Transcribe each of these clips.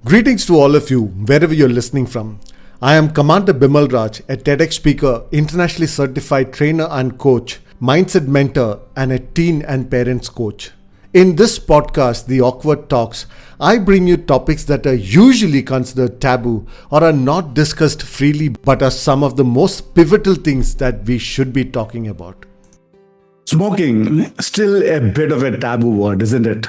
Greetings to all of you, wherever you're listening from. I am Commander Bimal Raj, a TEDx speaker, internationally certified trainer and coach, mindset mentor, and a teen and parents coach. In this podcast, The Awkward Talks, I bring you topics that are usually considered taboo or are not discussed freely but are some of the most pivotal things that we should be talking about. Smoking, still a bit of a taboo word, isn't it?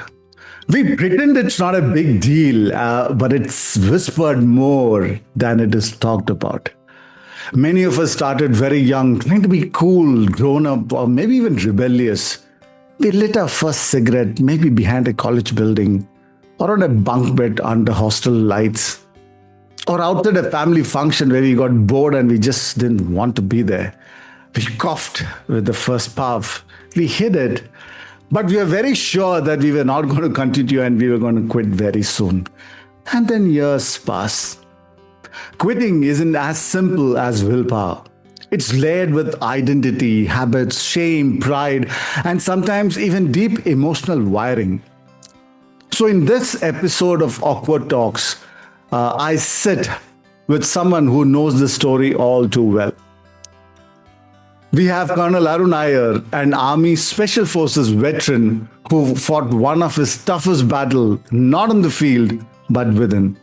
We pretend it's not a big deal, but it's whispered more than it is talked about. Many of us started very young, trying to be cool, grown up, or maybe even rebellious. We lit our first cigarette, maybe behind a college building, or on a bunk bed under hostel lights, or outside a family function where we got bored and we just didn't want to be there. We coughed with the first puff. We hid it. But we were very sure that we were not going to continue and we were going to quit very soon. And then years pass. Quitting isn't as simple as willpower. It's layered with identity, habits, shame, pride, and sometimes even deep emotional wiring. So, in this episode of Awkward Talks, I sit with someone who knows the story all too well. We have Col Arun Iyer, an Army Special Forces veteran who fought one of his toughest battles, not on the field, but within.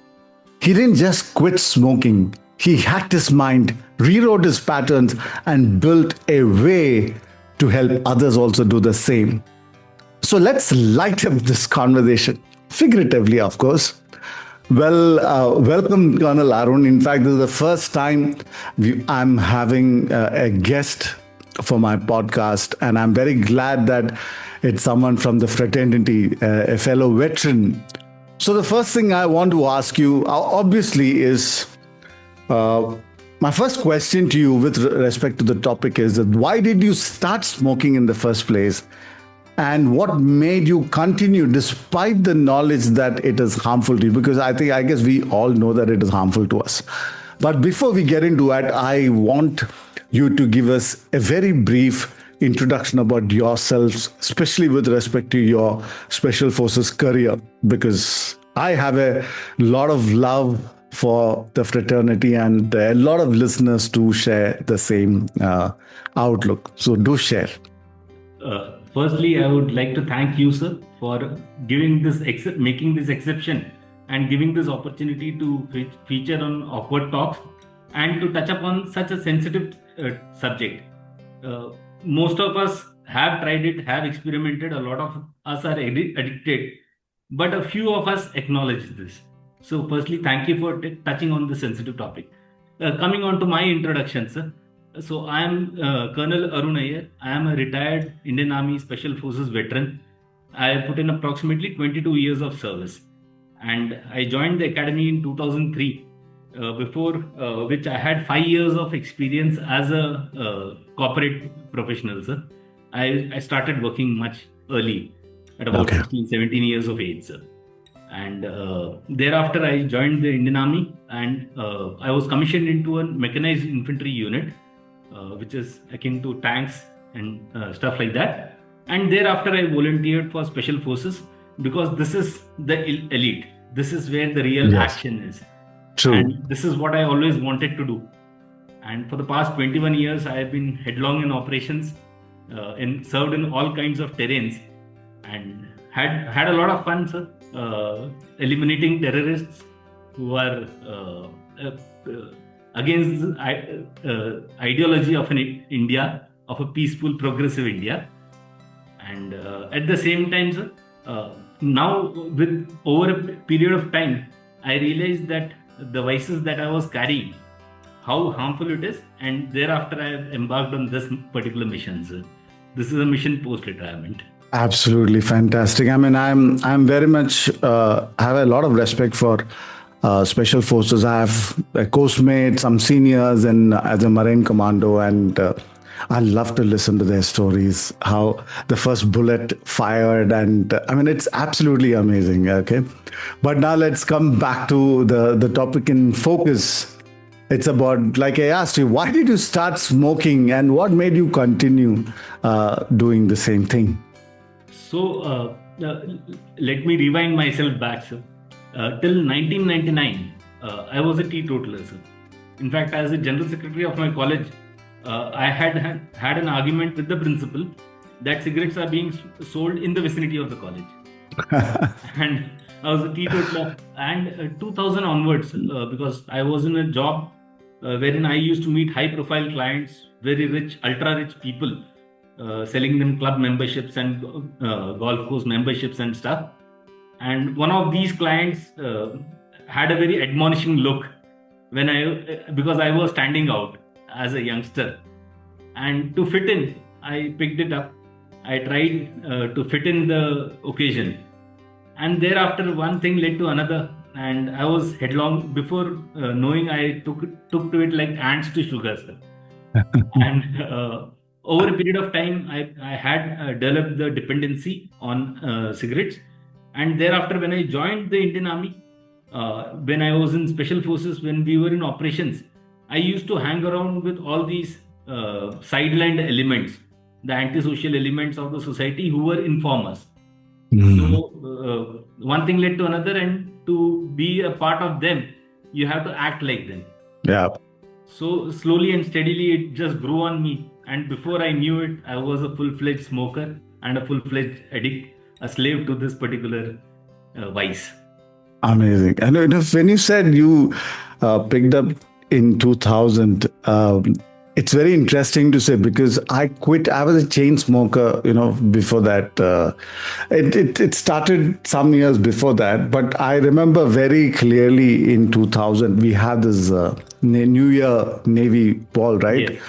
He didn't just quit smoking. He hacked his mind, rewrote his patterns, and built a way to help others also do the same. So let's light up this conversation, figuratively, of course. Well, welcome, Col Arun. In fact, this is the first time I'm having a guest for my podcast, and I'm very glad that it's someone from the fraternity, a fellow veteran. So the first thing I want to ask you, obviously, is my first question to you with respect to the topic is that why did you start smoking in the first place? And what made you continue despite the knowledge that it is harmful to you? Because I guess we all know that it is harmful to us. But before we get into it, I want you to give us a very brief introduction about yourselves, especially with respect to your Special Forces career, because I have a lot of love for the fraternity and a lot of listeners to share the same outlook. So do share. Firstly, I would like to thank you, sir, for giving this making this exception and giving this opportunity to feature on Awkward Talks and to touch upon such a sensitive subject. Most of us have tried it, have experimented. A lot of us are addicted, but a few of us acknowledge this. So, firstly, thank you for touching on this sensitive topic. Coming on to my introduction, sir. So I am Col Arun Iyer. I am a retired Indian Army Special Forces veteran. I put in approximately 22 years of service, and I joined the academy in 2003. Before which I had 5 years of experience as a corporate professional, sir. I started working much early at about 16, 17 years of age, sir. And thereafter I joined the Indian Army, and I was commissioned into a mechanized infantry unit, which is akin to tanks and stuff like that. And thereafter I volunteered for Special Forces because this is the elite. This is where the real action is. True. And this is what I always wanted to do. And for the past 21 years, I have been headlong in operations, served in all kinds of terrains, and had a lot of fun, sir, eliminating terrorists who are against the ideology of an India, of a peaceful, progressive India. And at the same time, sir, now with over a period of time, I realized that the vices that I was carrying, how harmful it is, and thereafter I have embarked on this particular mission, sir. This is a mission post-retirement. Absolutely fantastic. I mean, I'm very much have a lot of respect for Special Forces. I have a coursemate, some seniors, and as a Marine Commando, and I love to listen to their stories. How the first bullet fired, and I mean, it's absolutely amazing. Okay, but now let's come back to the topic in focus. It's about, like I asked you, why did you start smoking, and what made you continue doing the same thing? So let me rewind myself back, sir. Till 1999, I was a teetotaler, sir. In fact, as a general secretary of my college, I had an argument with the principal that cigarettes are being sold in the vicinity of the college. And I was a teetotaler. And 2000 onwards, because I was in a job wherein I used to meet high-profile clients, very rich, ultra-rich people, selling them club memberships and golf course memberships and stuff. And one of these clients had a very admonishing look because I was standing out as a youngster. And to fit in, I picked it up. I tried to fit in the occasion. And thereafter, one thing led to another. And I was headlong. Before knowing, I took to it like ants to sugar, sir. And over a period of time, I had developed the dependency on cigarettes. And thereafter, when I joined the Indian Army, when I was in Special Forces, when we were in operations, I used to hang around with all these sidelined elements, the antisocial elements of the society who were informers. So one thing led to another, and to be a part of them, you have to act like them. Yeah. So slowly and steadily, it just grew on me. And before I knew it, I was a full-fledged smoker and a full-fledged addict, a slave to this particular vice. Amazing. And when you said you picked up in 2000, it's very interesting to say, because I quit. I was a chain smoker, before that. It started some years before that, but I remember very clearly in 2000, we had this New Year Navy ball, right? Yes.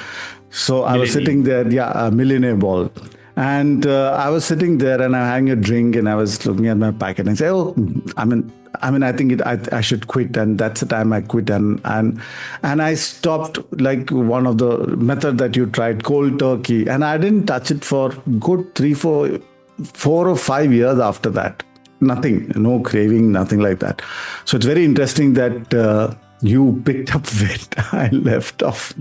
So I was sitting there, a millionaire ball. And I was sitting there and I'm having a drink and I was looking at my packet and say, I think I should quit. And that's the time I quit. And I stopped, like one of the method that you tried, cold turkey. And I didn't touch it for good 4 or 5 years after that. Nothing, no craving, nothing like that. So it's very interesting that you picked up when I left off.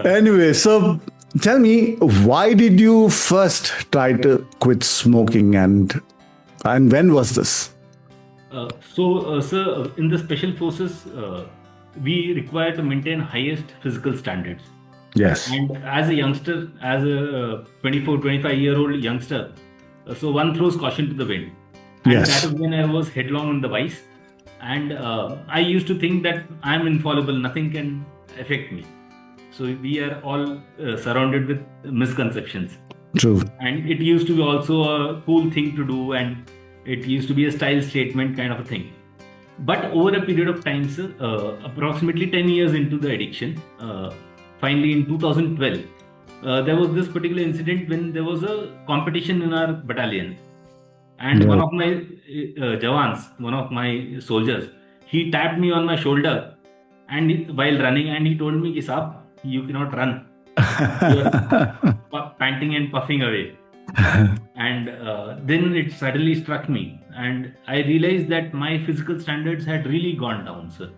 Anyway, so tell me, why did you first try to quit smoking, and when was this? Sir, in the Special Forces, we require to maintain highest physical standards. Yes. And as a youngster, as a 24, 25-year-old youngster, so one throws caution to the wind. And Yes. that is when I was headlong on the vice. And I used to think that I'm infallible, nothing can affect me. So we are all surrounded with misconceptions. True. And it used to be also a cool thing to do, and it used to be a style statement kind of a thing. But over a period of time, sir, approximately 10 years into the addiction, finally in 2012, there was this particular incident when there was a competition in our battalion. And one of my jawans, one of my soldiers, he tapped me on my shoulder and while running, and he told me, "Saab, you cannot run. You are panting and puffing away." And then it suddenly struck me, and I realized that my physical standards had really gone down, sir.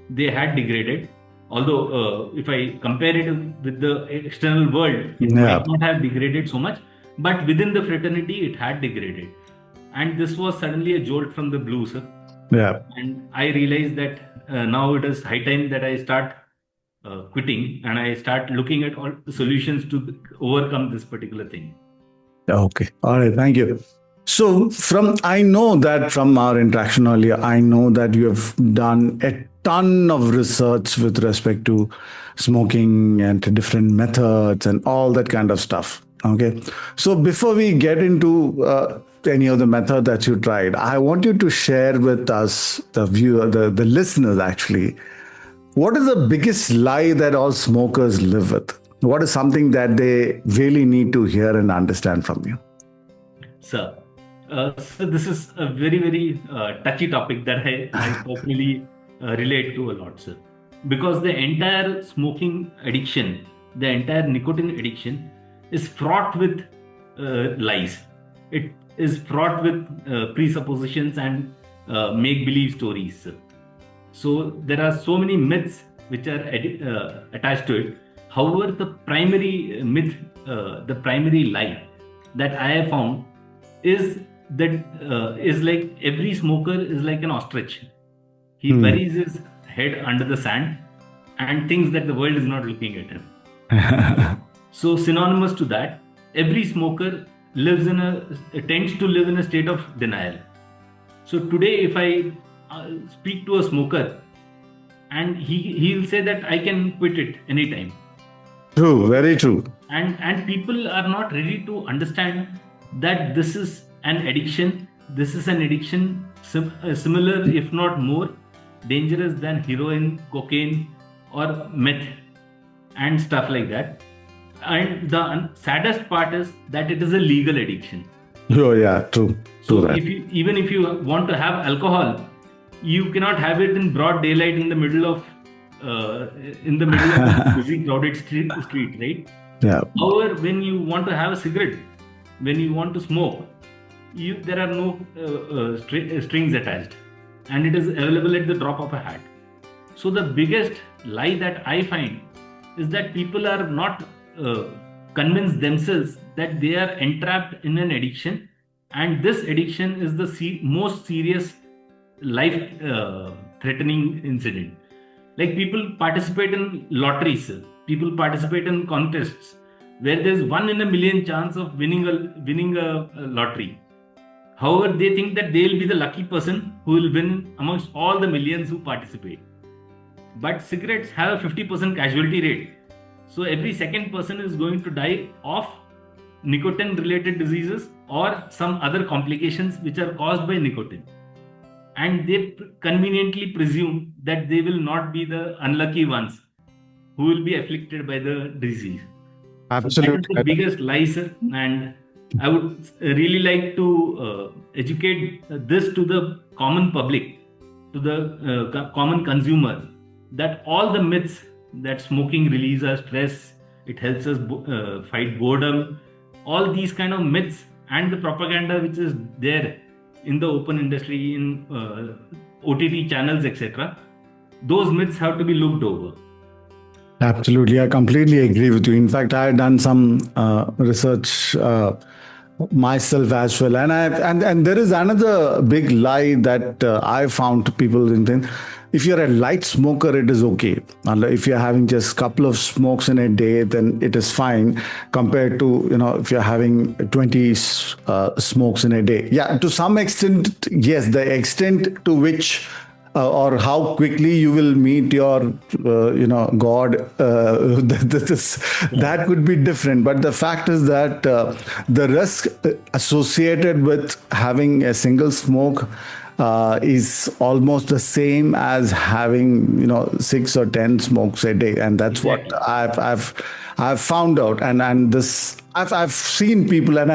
They had degraded. Although if I compare it with the external world, it might not have degraded so much, but within the fraternity, it had degraded. And this was suddenly a jolt from the blue, sir. Yeah. And I realized that now it is high time that I start quitting, and I start looking at all the solutions to overcome this particular thing. Okay. All right. Thank you. So I know that from our interaction earlier, I know that you have done a ton of research with respect to smoking and different methods and all that kind of stuff. Okay. So before we get into any of the method that you tried, I want you to share with us, the viewer, the listeners actually, what is the biggest lie that all smokers live with? What is something that they really need to hear and understand from you? Sir, so this is a very, very touchy topic that I personally relate to a lot, sir. Because the entire smoking addiction, the entire nicotine addiction is fraught with lies. It is fraught with presuppositions and make-believe stories, sir. So there are so many myths which are attached to it. However, the primary myth, the primary lie that I have found is that is like every smoker is like an ostrich. He buries his head under the sand and thinks that the world is not looking at him. So synonymous to that, every smoker tends to live in a state of denial. So today, if I speak to a smoker, and he'll say that I can quit it anytime. True, very true. And people are not ready to understand that this is an addiction. This is an addiction similar, if not more, dangerous than heroin, cocaine, or meth, and stuff like that. And the saddest part is that it is a legal addiction. Oh yeah, true. So True. even if you want to have alcohol, you cannot have it in broad daylight in the middle of a busy crowded street, right? Yeah. However, when you want to have a cigarette, when you want to smoke, there are no strings attached, and it is available at the drop of a hat. So the biggest lie that I find is that people are not convinced themselves that they are entrapped in an addiction, and this addiction is the most serious life threatening incident. Like, people participate in lotteries, people participate in contests where there's 1 in a million chance of winning a lottery. However, they think that they'll be the lucky person who will win amongst all the millions who participate. But cigarettes have a 50% casualty rate. So every second person is going to die of nicotine related diseases or some other complications which are caused by nicotine. And they conveniently presume that they will not be the unlucky ones who will be afflicted by the disease. Absolutely. So that is the biggest lie, sir. And I would really like to educate this to the common public, to the common consumer, that all the myths that smoking relieves our stress, it helps us fight boredom, all these kind of myths and the propaganda which is there in the open industry, in OTT channels, etc., those myths have to be looked over. Absolutely, I completely agree with you. In fact, I had done some research myself as well, and there is another big lie that I found people in things. If you're a light smoker, it is okay. And if you're having just a couple of smokes in a day, then it is fine. Compared to, if you're having 20 smokes in a day, yeah, to some extent, yes, the extent to which or how quickly you will meet your God, that could be different. But the fact is that the risk associated with having a single smoke is almost the same as having 6 or 10 smokes a day, and that's Exactly. what I've found out. And this I've seen people, and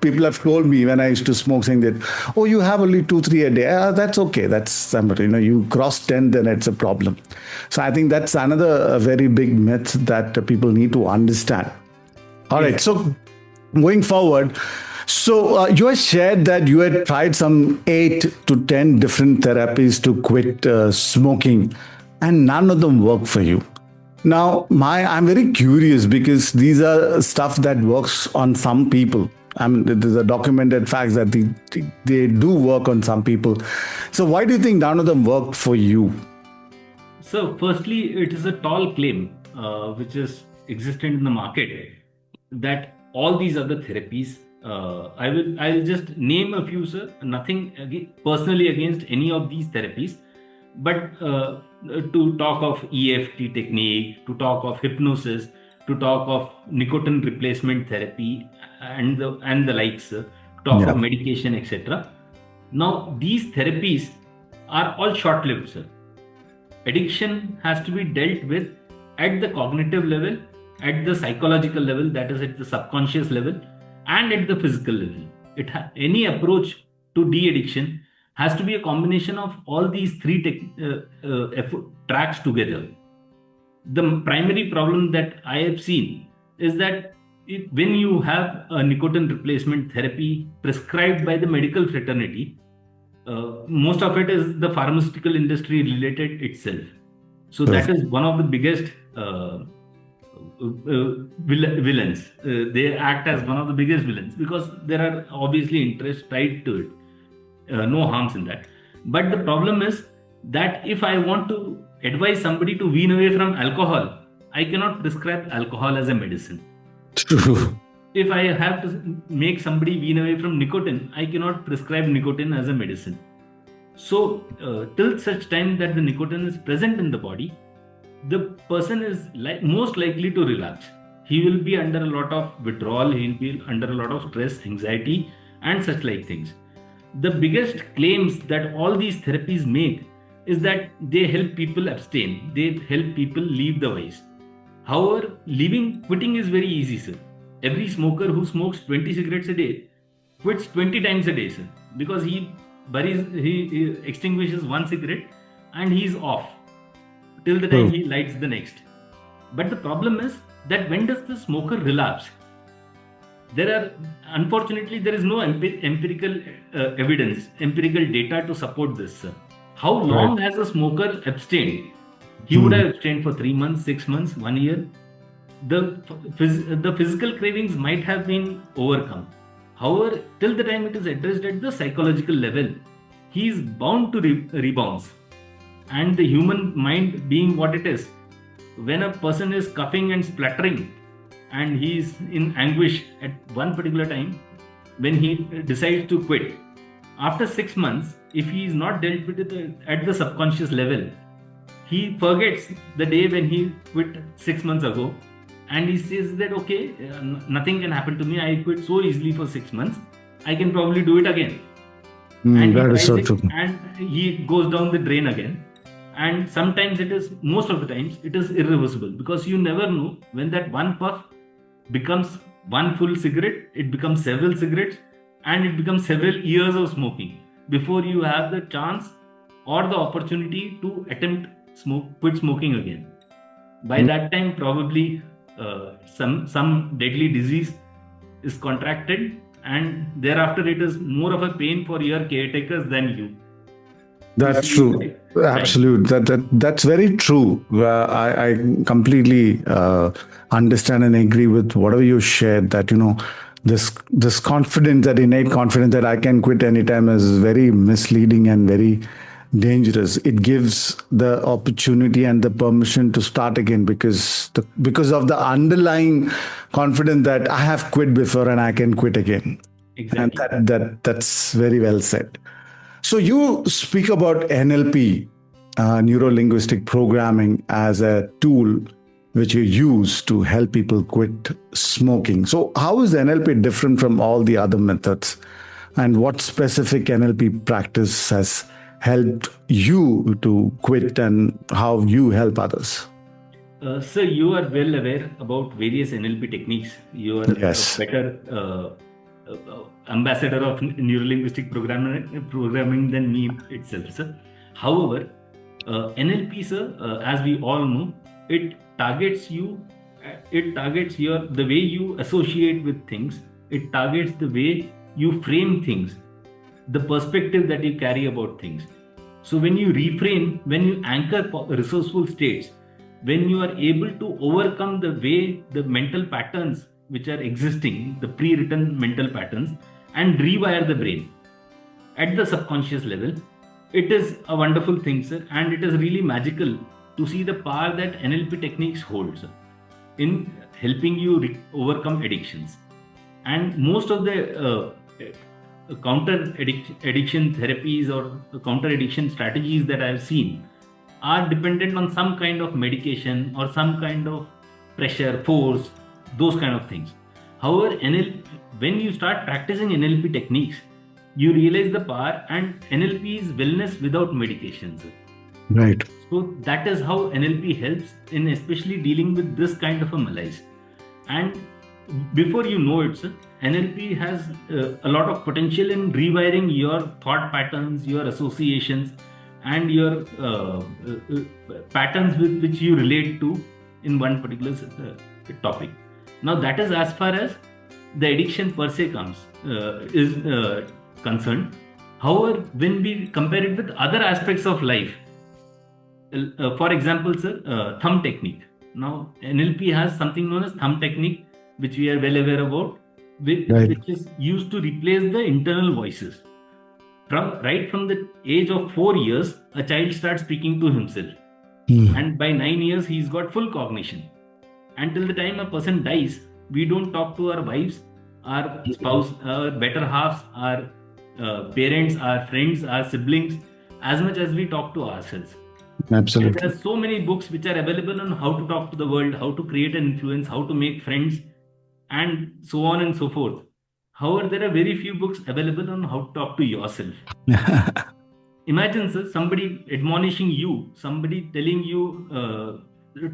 people have told me when I used to smoke, saying that, oh, you have only 2-3 a day. That's okay. That's somebody, you cross 10, then it's a problem. So I think that's another very big myth that people need to understand. All right. So going forward, so you had shared that you had tried some 8 to 10 different therapies to quit smoking, and none of them worked for you. Now, I'm very curious, because these are stuff that works on some people. I mean, there's a documented fact that they do work on some people. So why do you think none of them worked for you? So, firstly, it is a tall claim which is existent in the market, that all these other therapies, I'll just name a few, sir. Nothing personally against any of these therapies, but to talk of EFT technique, to talk of hypnosis, to talk of nicotine replacement therapy, and the likes, talk of medication, etc. Now, these therapies are all short-lived, sir. Addiction has to be dealt with at the cognitive level, at the psychological level, that is at the subconscious level, and at the physical level. Any approach to de-addiction has to be a combination of all these three tracks together. The primary problem that I have seen is that when you have a nicotine replacement therapy prescribed by the medical fraternity, most of it is the pharmaceutical industry related itself. So that is one of the biggest villains. They act as one of the biggest villains because there are obviously interests tied to it. No harms in that. But the problem is that if I want to advise somebody to wean away from alcohol, I cannot prescribe alcohol as a medicine. True. If I have to make somebody wean away from nicotine, I cannot prescribe nicotine as a medicine. So, till such time that the nicotine is present in the body, the person is most likely to relapse. He will be under a lot of withdrawal, he will be under a lot of stress, anxiety, and such like things. The biggest claims that all these therapies make is that they help people abstain, they help people leave the vice. However, quitting is very easy, sir. Every smoker who smokes 20 cigarettes a day quits 20 times a day, sir, because he extinguishes one cigarette and he's off till the time he lights the next. But the problem is that when does the smoker relapse? Unfortunately, there is no empirical evidence, empirical data to support this, sir. How long has a smoker abstained? He would have abstained for 3 months, 6 months, 1 year. The physical cravings might have been overcome. However, till the time it is addressed at the psychological level, he is bound to rebounds. And the human mind being what it is, when a person is coughing and spluttering and he is in anguish at one particular time, when he decides to quit, after 6 months, if he is not dealt with it at the subconscious level, he forgets the day when he quit 6 months ago, and he says that okay, nothing can happen to me, I quit so easily for 6 months, I can probably do it again. And that is so true. And he goes down the drain again. And sometimes most of the times it is irreversible, because you never know when that one puff becomes one full cigarette, it becomes several cigarettes, and it becomes several years of smoking before you have the chance or the opportunity to attempt quit smoking again. By that time, probably some deadly disease is contracted, and thereafter it is more of a pain for your caretakers than you. That's true. Absolute. That's very true. I completely understand and agree with whatever you shared. That this confidence, that innate confidence that I can quit anytime, is very misleading and very dangerous. It gives the opportunity and the permission to start again because of the underlying confidence that I have quit before and I can quit again. Exactly. And that's very well said. So you speak about NLP, neuro-linguistic programming, as a tool which you use to help people quit smoking. So how is NLP different from all the other methods? And what specific NLP practice has helped you to quit, and how you help others? Sir, you are well aware about various NLP techniques. You are a better ambassador of neuro-linguistic programming than me itself, sir. However, NLP, sir, as we all know, it targets the way you associate with things. It targets the way you frame things, the perspective that you carry about things. So when you reframe, when you anchor resourceful states, when you are able to overcome the mental patterns which are existing, the pre-written mental patterns, and rewire the brain at the subconscious level, it is a wonderful thing, sir, and it is really magical to see the power that NLP techniques hold, sir, in helping you overcome addictions. And most of the counter addiction therapies or counter addiction strategies that I have seen are dependent on some kind of medication or some kind of pressure, force, those kind of things. However, when you start practicing NLP techniques, you realize the power, and NLP is wellness without medications. Right. So that is how NLP helps in especially dealing with this kind of a malaise. And before you know it, sir, NLP has a lot of potential in rewiring your thought patterns, your associations, and your patterns with which you relate to in one particular topic. Now, that is as far as the addiction per se is concerned. However, when we compare it with other aspects of life, for example, sir, thumb technique. Now, NLP has something known as thumb technique, which we are well aware about, which is used to replace the internal voices. Right from the age of 4 years, a child starts speaking to himself. And by 9 years, he's got full cognition. Until the time a person dies, we don't talk to our wives, our spouse, our better halves, our parents, our friends, our siblings, as much as we talk to ourselves. Absolutely. There are so many books which are available on how to talk to the world, how to create an influence, how to make friends, and so on and so forth. However, there are very few books available on how to talk to yourself. Imagine, sir, somebody admonishing you, somebody telling you,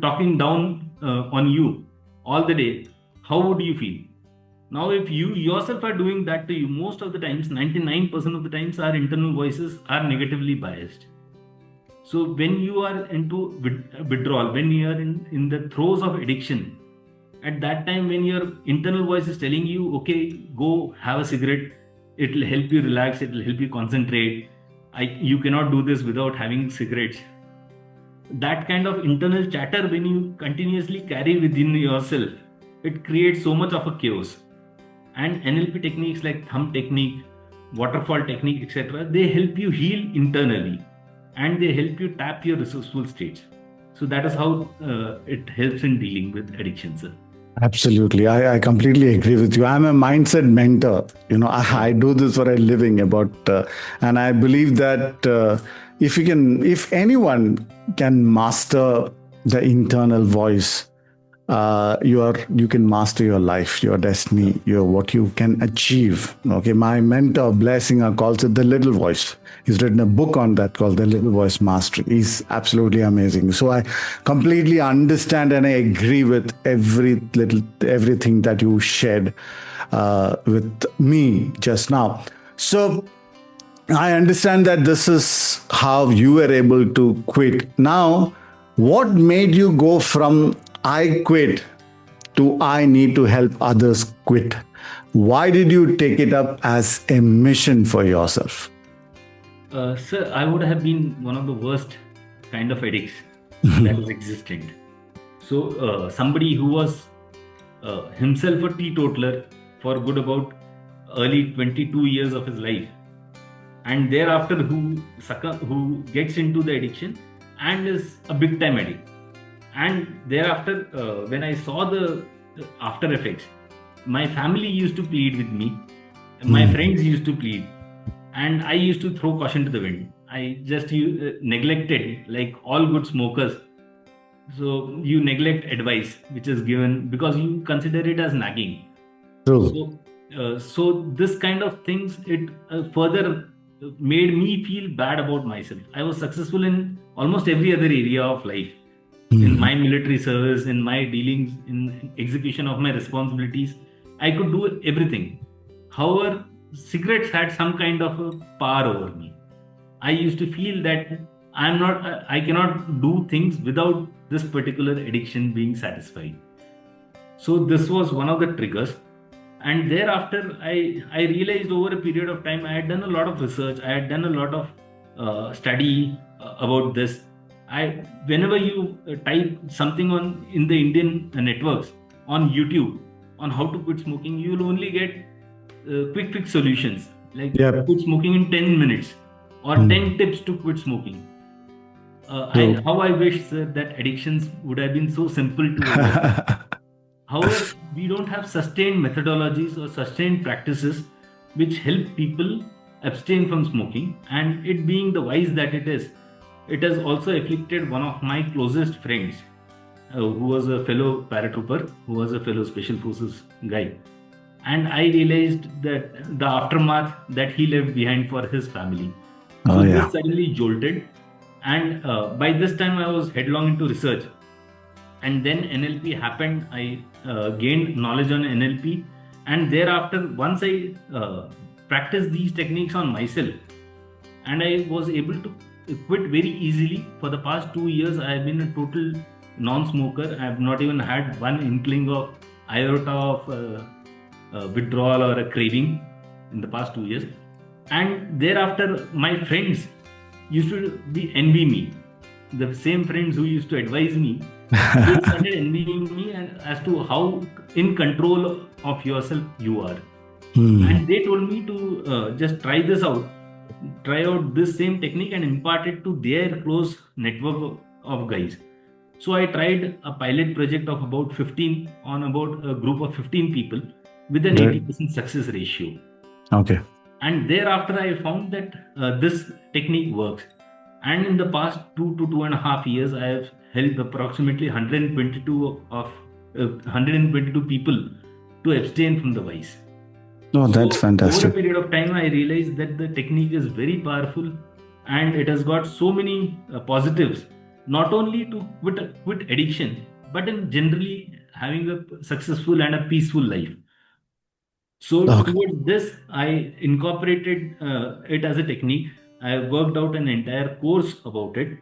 talking down on you all the day. How would you feel? Now, if you yourself are doing that to you, most of the times, 99% of the times, our internal voices are negatively biased. So when you are into withdrawal, when you are in the throes of addiction, at that time when your internal voice is telling you, okay, go have a cigarette, it will help you relax, it will help you concentrate, you cannot do this without having cigarettes. That kind of internal chatter, when you continuously carry within yourself, it creates so much of a chaos. And NLP techniques like thumb technique, waterfall technique, etc., they help you heal internally and they help you tap your resourceful states. So that is how it helps in dealing with addiction, sir. Absolutely. I completely agree with you. I'm a mindset mentor. I do this for a living and I believe that if anyone can master the internal voice, you can master your life, your destiny, what you can achieve. Okay, my mentor Blessing calls it the little voice. He's written a book on that called The Little Voice Mastery. He's absolutely amazing. So I completely understand and I agree with everything that you shared with me just now. So I understand that this is how you were able to quit. Now, what made you go from I quit to I need to help others quit? Why did you take it up as a mission for yourself? Sir, I would have been one of the worst kind of addicts that is existent. So, somebody who was himself a teetotaler for good about early 22 years of his life, and thereafter who gets into the addiction and is a big time addict. And thereafter, when I saw the after effects, my family used to plead with me, my friends used to plead, and I used to throw caution to the wind. I just neglected, like all good smokers. So you neglect advice which is given because you consider it as nagging. True. So this kind of things, it further made me feel bad about myself. I was successful in almost every other area of life. In my military service, in my dealings, in execution of my responsibilities, I could do everything. However, cigarettes had some kind of a power over me. I used to feel that I cannot do things without this particular addiction being satisfied. So this was one of the triggers. And thereafter, I realized over a period of time, I had done a lot of research, I had done a lot of study about this. Whenever you type something in the Indian networks on YouTube on how to quit smoking, you will only get quick fix solutions like quit smoking in 10 minutes or 10 tips to quit smoking. How I wish, sir, that addictions would have been so simple to overcome. However, we don't have sustained methodologies or sustained practices which help people abstain from smoking. And it being the wise that it is, it has also afflicted one of my closest friends who was a fellow paratrooper, who was a fellow special forces guy. And I realized that the aftermath that he left behind for his family. So this suddenly jolted. And by this time I was headlong into research. And then NLP happened. I gained knowledge on NLP. And thereafter, once I practiced these techniques on myself, and I was able to quit very easily. For the past 2 years, I have been a total non-smoker. I have not even had one inkling of iota of withdrawal or a craving in the past 2 years. And thereafter, my friends used to envy me. The same friends who used to advise me, They started envying me and as to how in control of yourself you are. And they told me to just try this out, try out this same technique and impart it to their close network of guys. So I tried a pilot project of about 15 on about a group of 15 people with an Right. 80% success ratio. Okay. And thereafter, I found that this technique works. And in the past 2 to 2.5 years, I have helped approximately 122 people to abstain from the vice. Oh, that's So over a fantastic. period of time, I realized that the technique is very powerful, and it has got so many positives. Not only to quit addiction, but in generally having a successful and a peaceful life. So Okay. towards this, I incorporated it as a technique. I worked out an entire course about it,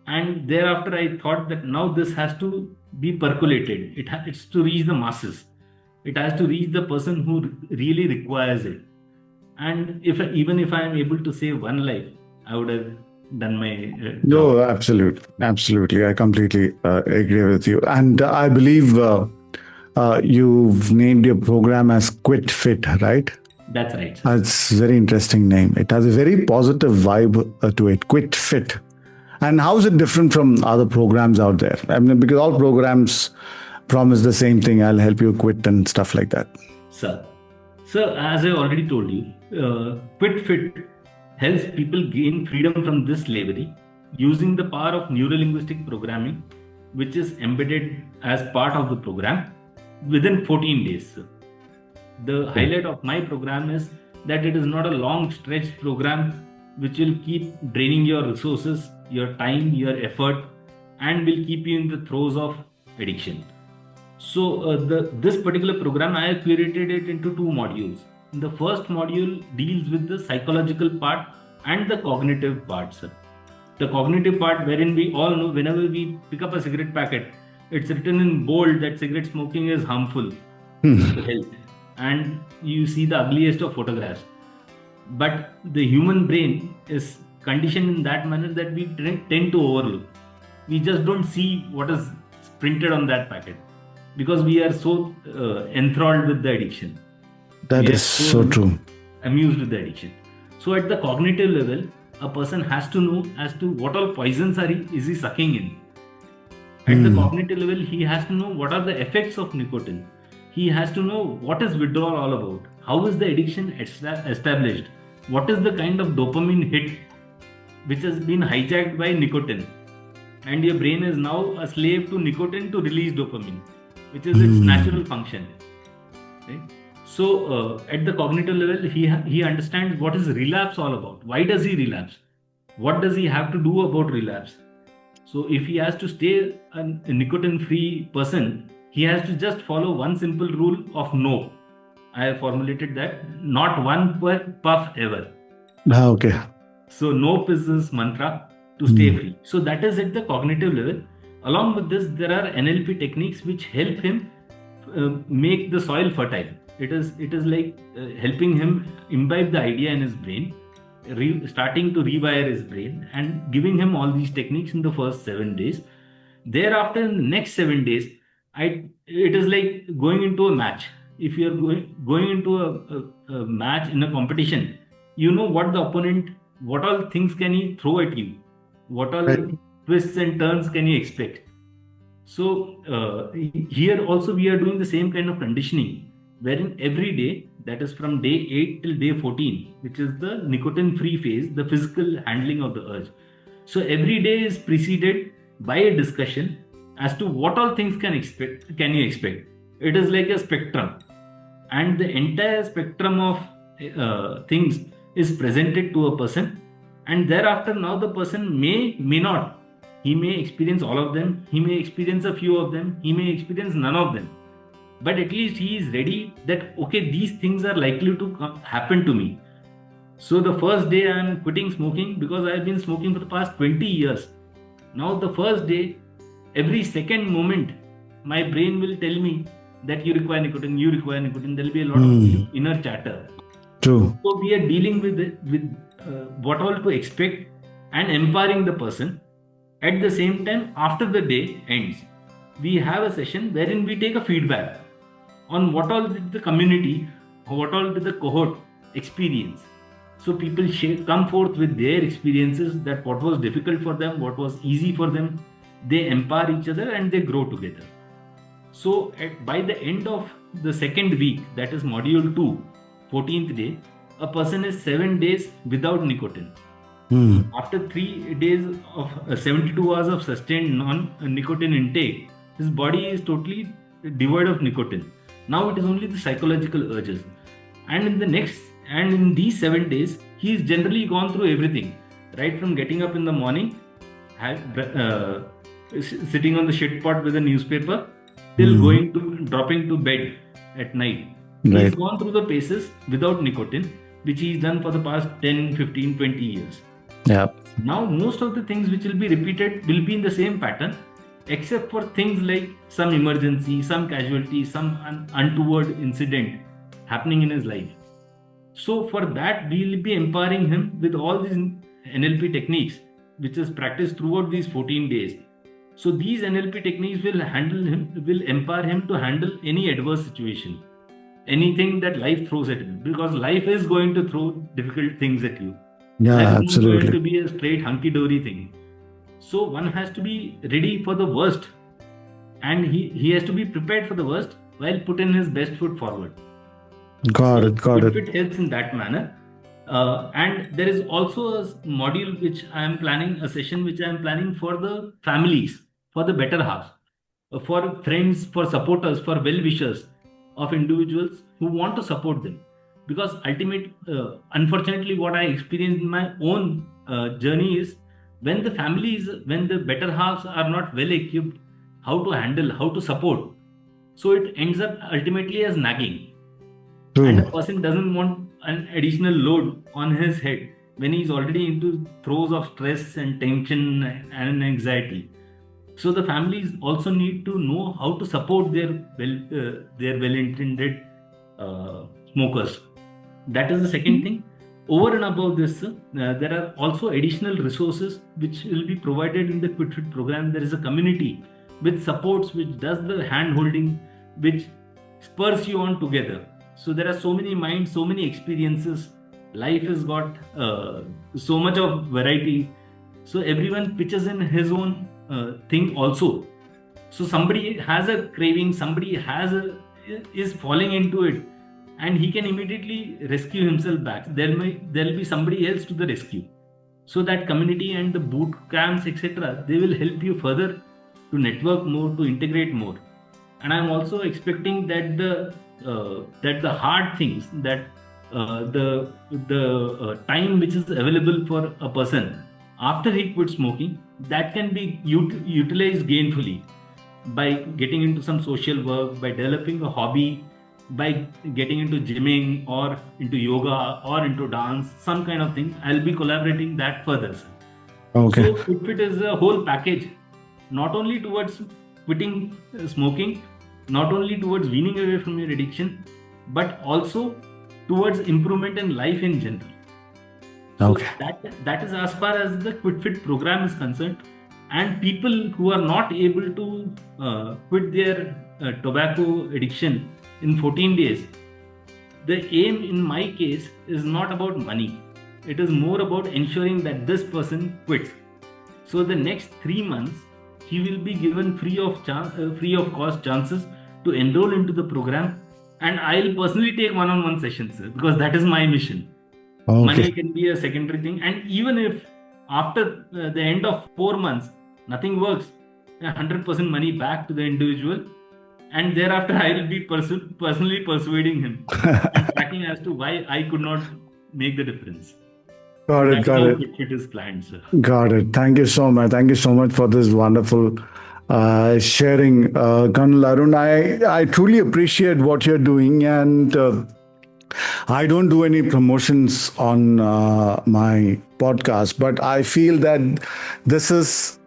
and thereafter I thought that now this has to be percolated. It's to reach the masses. It has to reach the person who really requires it. And even if I am able to save one life, I would have done my job. No, absolutely. Absolutely. I completely agree with you. And I believe you've named your program as Quit Fit, right? That's right, sir. It's a very interesting name. It has a very positive vibe to it. Quit Fit. And how is it different from other programs out there? I mean, because all programs promise the same thing. I'll help you quit and stuff like that. Sir, as I already told you, Quit Fit helps people gain freedom from this slavery using the power of neurolinguistic programming, which is embedded as part of the program within 14 days. Sir. The highlight of my program is that it is not a long stretch program which will keep draining your resources, your time, your effort, and will keep you in the throes of addiction. So this particular program, I have curated it into 2 modules. The first module deals with the psychological part and the cognitive part, sir. The cognitive part, wherein we all know whenever we pick up a cigarette packet, it's written in bold that cigarette smoking is harmful to health, and you see the ugliest of photographs. But the human brain is conditioned in that manner that we tend to overlook. We just don't see what is printed on that packet because we are so enthralled with the addiction. That We are is so true. amused with the addiction. So at the cognitive level, a person has to know as to what all poisons is he sucking in. At the cognitive level, he has to know what are the effects of nicotine. He has to know what is withdrawal all about. How is the addiction established? What is the kind of dopamine hit which has been hijacked by nicotine? And your brain is now a slave to nicotine to release dopamine, which is its natural function. Right? So at the cognitive level, he understands what is relapse all about. Why does he relapse? What does he have to do about relapse? So if he has to stay a nicotine-free person, he has to just follow one simple rule of no. I have formulated that not one puff ever. Okay. So no is his mantra to stay free. So that is at the cognitive level. Along with this, there are NLP techniques which help him make the soil fertile. It is like helping him imbibe the idea in his brain, starting to rewire his brain, and giving him all these techniques in the first 7 days. Thereafter, in the next 7 days, it is like going into a match. If you are going into a match in a competition, you know what the opponent, what all things can he throw at you, what all twists and turns can you expect. So here also we are doing the same kind of conditioning, wherein every day, that is from day 8 till day 14, which is the nicotine-free phase, the physical handling of the urge. So every day is preceded by a discussion as to what all things can you expect. It is like a spectrum, and the entire spectrum of things is presented to a person, and thereafter now the person may not. He may experience all of them, he may experience a few of them, he may experience none of them. But at least he is ready that, okay, these things are likely to happen to me. So the first day I am quitting smoking because I have been smoking for the past 20 years. Now the first day, every second moment, my brain will tell me that you require nicotine. There will be a lot of inner chatter. True. So we are dealing with what all to expect and empowering the person. At the same time, after the day ends, we have a session wherein we take a feedback on what all did the community, what all did the cohort experience. So people come forth with their experiences, that what was difficult for them, what was easy for them. They empower each other and they grow together. So by the end of the second week, that is module 2, 14th day, a person is 7 days without nicotine. After 3 days of 72 hours of sustained non-nicotine intake, his body is totally devoid of nicotine. Now it is only the psychological urges. And in these 7 days, he's generally gone through everything, right from getting up in the morning, sitting on the shit pot with a newspaper, till dropping to bed at night. Right. He's gone through the paces without nicotine, which he's done for the past 10, 15, 20 years. Yeah. Now, most of the things which will be repeated will be in the same pattern, except for things like some emergency, some casualty, some untoward incident happening in his life. So for that, we will be empowering him with all these NLP techniques, which is practiced throughout these 14 days. So these NLP techniques will empower him to handle any adverse situation, anything that life throws at him, because life is going to throw difficult things at you. Yeah, Life is not absolutely. going to be a straight hunky-dory thing. So one has to be ready for the worst, and he has to be prepared for the worst while putting his best foot forward. Got it. It helps in that manner. And there is also a module which I am planning, a session which I am planning for the families, for the better half, for friends, for supporters, for well-wishers of individuals who want to support them. Because unfortunately, what I experienced in my own journey is when the better halves are not well equipped, how to handle, how to support. So it ends up ultimately as nagging. And a person doesn't want an additional load on his head when he's already into throes of stress and tension and anxiety. So the families also need to know how to support their well-intended smokers. That is the second thing. Over and above this, there are also additional resources which will be provided in the QuitFit program. There is a community which supports, which does the hand-holding, which spurs you on together. So there are so many minds, so many experiences. Life has got so much of variety. So everyone pitches in his own thing also. So somebody has a craving, is falling into it, and he can immediately rescue himself back. There will be somebody else to the rescue. So that community and the boot camps, etc., they will help you further to network more, to integrate more. And I'm also expecting that the hard things, that the time which is available for a person after he quits smoking, that can be utilized gainfully by getting into some social work, by developing a hobby, by getting into gymming or into yoga or into dance, some kind of thing. I'll be collaborating that further, sir. Okay. So QuitFit is a whole package, not only towards quitting smoking, not only towards weaning away from your addiction, but also towards improvement in life in general. Okay. So that is as far as the QuitFit program is concerned. And people who are not able to quit their tobacco addiction in 14 days, the aim in my case is not about money. It is more about ensuring that this person quits. So the next 3 months, he will be given free of cost chances to enroll into the program, and I'll personally take one-on-one sessions, because that is my mission. Okay. Money can be a secondary thing, and even if after the end of 4 months nothing works, 100% money back to the individual, and thereafter I will be personally persuading him and tracking as to why I could not make the difference. Got it. It is planned, sir. Got it. Thank you so much. Thank you so much for this wonderful sharing, Col Arun. I truly appreciate what you're doing, and I don't do any promotions on my podcast, but I feel that this is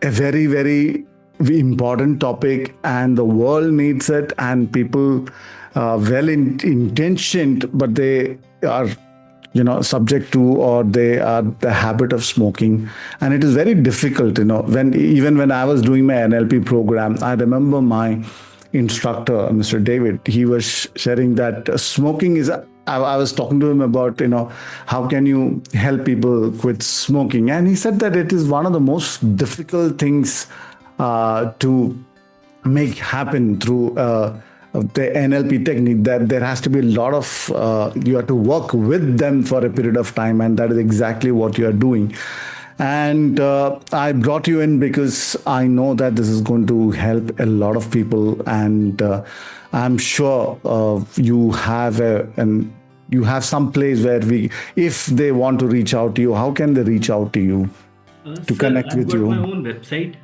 a very, very important topic, and the world needs it, and people well intentioned, but they are subject to, or they are the habit of smoking. And it is very difficult, when I was doing my NLP program, I remember my instructor, Mr. David, he was sharing that smoking is, I was talking to him about, how can you help people quit smoking? And he said that it is one of the most difficult things to make happen through the NLP technique, that there has to be a lot of, you have to work with them for a period of time. And that is exactly what you are doing. And I brought you in because I know that this is going to help a lot of people. And I'm sure you have you have some place where if they want to reach out to you, how can they reach out to you to connect with you? I've got my own website.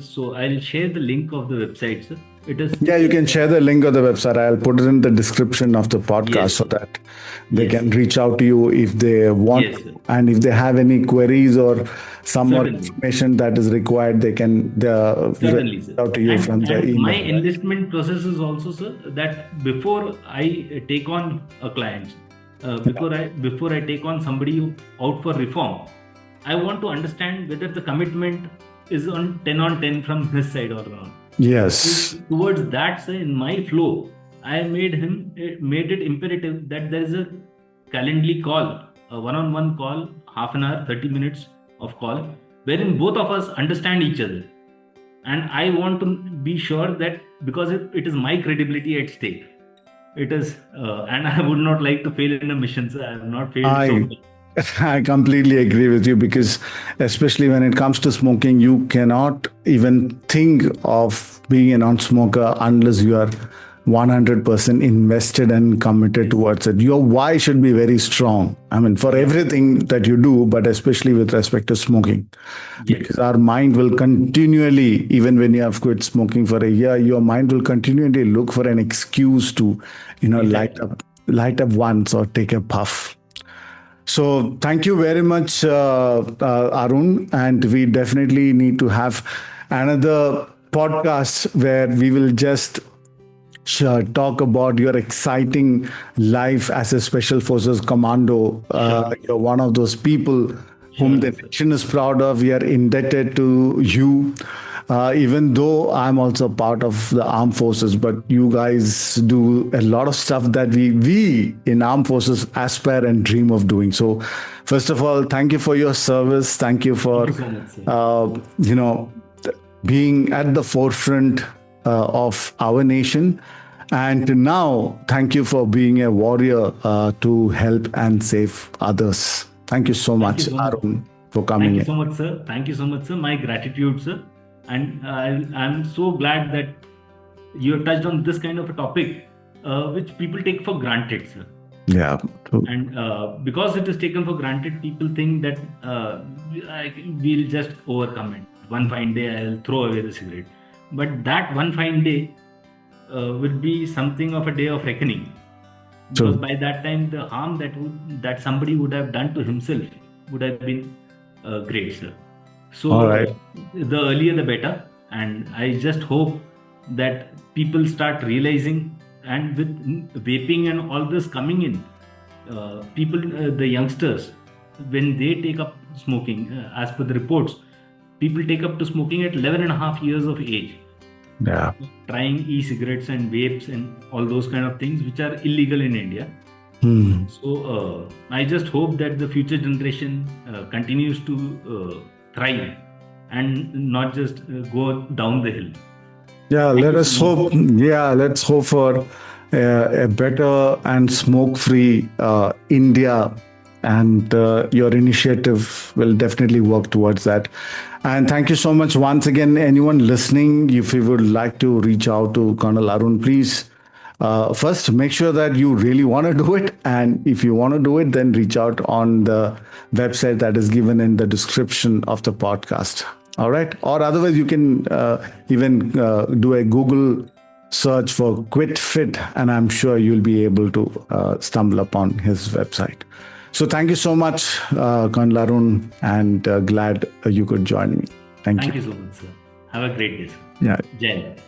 So I'll share the link of the website, sir. It is. Yeah, you can share the link of the website. I'll put it in the description of the podcast so that they can reach out to you if they want. Yes, sir. And if they have any queries or some more Certainly. information that is required, they can Certainly, reach sir. out to you from the And email. my enlistment process is also, sir, that before I take on a client, before I take on somebody out for reform, I want to understand whether the commitment is on 10 from his side or not. Yes. Towards that, sir, in my flow, I made it imperative that there is a Calendly call, a one-on-one call, half an hour, 30 minutes of call, wherein both of us understand each other. And I want to be sure that, because it is my credibility at stake. It is, and I would not like to fail in a mission, sir. I have not failed so much. I completely agree with you, because especially when it comes to smoking, you cannot even think of being a non-smoker unless you are 100% invested and committed towards it. Your why should be very strong. I mean, for everything that you do, but especially with respect to smoking. Yes. Because our mind will continually, even when you have quit smoking for a year, your mind will continually look for an excuse to, light up once or take a puff. So thank you very much, Arun. And we definitely need to have another podcast where we will just talk about your exciting life as a Special Forces Commando. You're one of those people whom the nation is proud of. We are indebted to you. Even though I'm also part of the armed forces, but you guys do a lot of stuff that we in armed forces aspire and dream of doing. So first of all, thank you for your service. Thank you for, being at the forefront of our nation. And now, thank you for being a warrior to help and save others. Thank you so much, Arun, for coming in. Thank you so much, sir. Thank you so much, sir. My gratitude, sir. And I'm so glad that you have touched on this kind of a topic, which people take for granted, sir. Yeah. True. And because it is taken for granted, people think that we'll just overcome it. One fine day, I'll throw away the cigarette. But that one fine day will be something of a day of reckoning. Because by that time, the harm that somebody would have done to himself would have been great, sir. So All right. The earlier the better. And I just hope that people start realizing, and with vaping and all this coming in, the youngsters, when they take up smoking, as per the reports, people take up to smoking at 11 and a half years of age. Yeah. Trying e-cigarettes and vapes and all those kind of things which are illegal in India. So I just hope that the future generation continues to thrive and not just go down the hill. Yeah, let's hope for a better and smoke-free India, and your initiative will definitely work towards that. And thank you so much once again. Anyone listening, if you would like to reach out to Colonel Arun, please first make sure that you really want to do it. And if you want to do it, then reach out on the website that is given in the description of the podcast. All right. Or otherwise, you can even do a Google search for Quit Fit, and I'm sure you'll be able to stumble upon his website. So thank you so much, Col Arun, and glad you could join me. Thank you. Thank you so much, sir. Have a great day, sir. Yeah. Jai Hind.